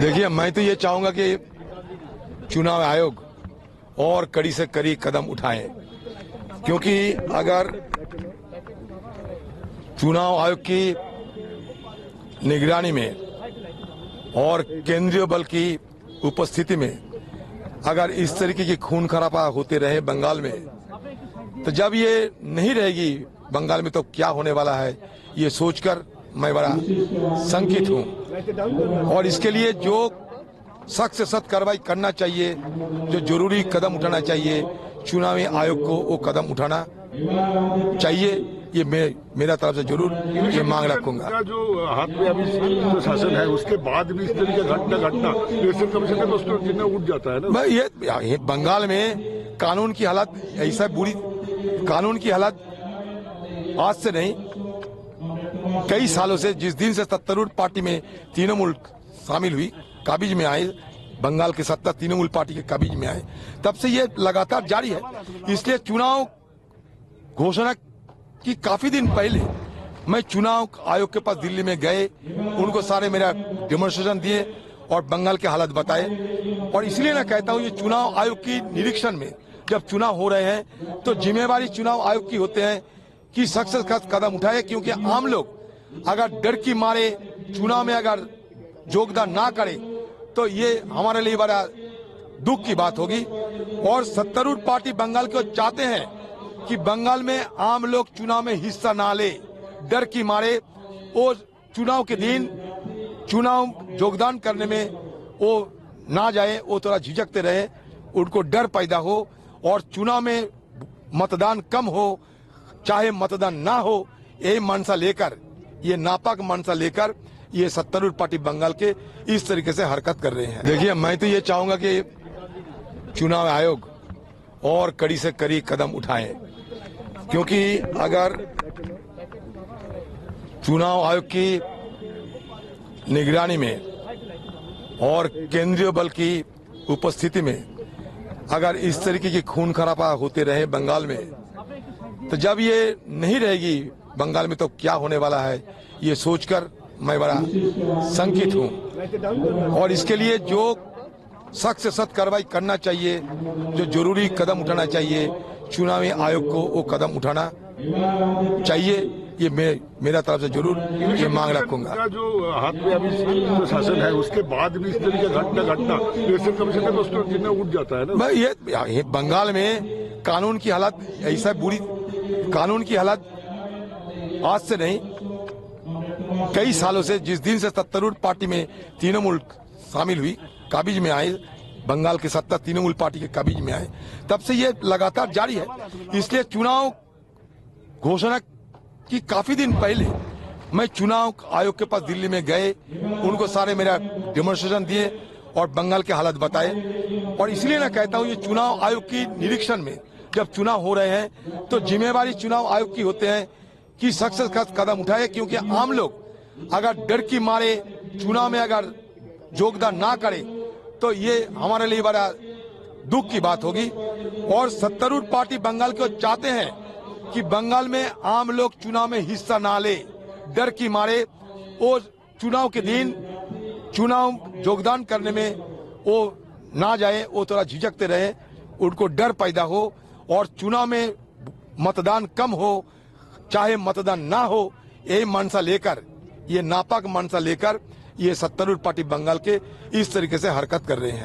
देखिए, मैं तो ये चाहूंगा कि चुनाव आयोग और कड़ी से कड़ी कदम उठाए, क्योंकि अगर चुनाव आयोग की निगरानी में और केंद्रीय बल की उपस्थिति में अगर इस तरीके की खून खराबा होते रहे बंगाल में, तो जब ये नहीं रहेगी बंगाल में तो क्या होने वाला है, ये सोचकर मैं बड़ा शंकित हूं। और इसके लिए जो सख्त से सख्त कार्रवाई करना चाहिए, जो जरूरी कदम उठाना चाहिए, चुनावी आयोग को वो कदम उठाना चाहिए। ये मेरा तरफ से जरूर ये मांग रखूंगा। जो हाथ में अभी जो शासन है उसके बाद भी इस तरह का घटना इलेक्शन कमीशन का तो चिन्ह उठ जाता है ना। ये बंगाल में कानून की हालत ऐसा बुरी, कानून की हालत आज से नहीं कई सालों से, जिस दिन से सत्तारूढ़ पार्टी में तृणमूल शामिल हुई, काबिज में आए, बंगाल की सत्ता तृणमूल पार्टी के काबिज में आए, तब से ये लगातार जारी है। इसलिए चुनाव घोषणा की काफी दिन पहले मैं चुनाव आयोग के पास दिल्ली में गए, उनको सारे मेरा डेमोन्स्ट्रेशन दिए और बंगाल के हालत बताए। और इसलिए मैं कहता हूं, ये चुनाव आयोग की निरीक्षण में जब चुनाव हो रहे हैं तो जिम्मेवारी चुनाव आयोग की होते हैं कि सख्त से सख्त कदम उठाए, क्योंकि आम लोग अगर डर की मारे चुनाव में अगर योगदान ना करे तो ये हमारे लिए बड़ा दुख की बात होगी। और सत्तारूढ़ पार्टी बंगाल को चाहते हैं कि बंगाल में आम लोग चुनाव में हिस्सा ना ले, डर की मारे वो चुनाव के दिन चुनाव योगदान करने में वो ना जाए, वो थोड़ा झिझकते रहे, उनको डर पैदा हो और चुनाव में मतदान कम हो, चाहे मतदान ना हो, यही मनसा लेकर, ये नापाक मनसा लेकर ये सत्तारूढ़ पार्टी बंगाल के इस तरीके से हरकत कर रहे हैं। देखिए, मैं तो ये चाहूंगा कि चुनाव आयोग और कड़ी से कड़ी कदम उठाए, क्योंकि अगर चुनाव आयोग की निगरानी में और केंद्रीय बल की उपस्थिति में अगर इस तरीके की खून खराबा होते रहे बंगाल में, तो जब ये नहीं रहेगी बंगाल में तो क्या होने वाला है, ये सोचकर मैं बड़ा शंकित हूं। और इसके लिए जो सख्त से सख्त कार्रवाई करना चाहिए, जो जरूरी कदम उठाना चाहिए, चुनावी आयोग को वो कदम उठाना चाहिए। ये मेरा तरफ से जरूर ये मांग रखूंगा। जो हाथ में अभी जो शासन है उसके बाद भी इस तरह का घटना इलेक्शन कमीशन का तो चिन्ह उठ जाता है ना। ये बंगाल में कानून की हालत ऐसा बुरी, कानून की हालत आज से नहीं कई सालों से, जिस दिन से सत्तारूढ़ पार्टी में तृणमूल शामिल हुई, काबिज में आए, बंगाल की सत्ता तृणमूल पार्टी के काबिज में आए, तब से ये लगातार जारी है। इसलिए चुनाव घोषणा की काफी दिन पहले मैं चुनाव आयोग के पास दिल्ली में गए, उनको सारे मेरा डेमोन्स्ट्रेशन दिए और बंगाल के हालत बताए। और इसलिए मैं कहता हूं, ये चुनाव आयोग की निरीक्षण में जब चुनाव हो रहे हैं तो जिम्मेवारी चुनाव आयोग की होते हैं कि सख्त से सख्त कदम उठाए, क्योंकि आम लोग अगर डर की मारे चुनाव में अगर योगदान ना करे तो ये हमारे लिए बड़ा दुख की बात होगी। और सत्तारूढ़ पार्टी बंगाल को चाहते हैं कि बंगाल में आम लोग चुनाव में हिस्सा ना ले, डर की मारे वो चुनाव के दिन चुनाव योगदान करने में वो ना जाए, वो थोड़ा झिझकते रहे, उनको डर पैदा हो और चुनाव में मतदान कम हो, चाहे मतदान ना हो, यही मनसा लेकर, ये नापाक मनसा लेकर ये सत्तारूढ़ पार्टी बंगाल के इस तरीके से हरकत कर रहे हैं।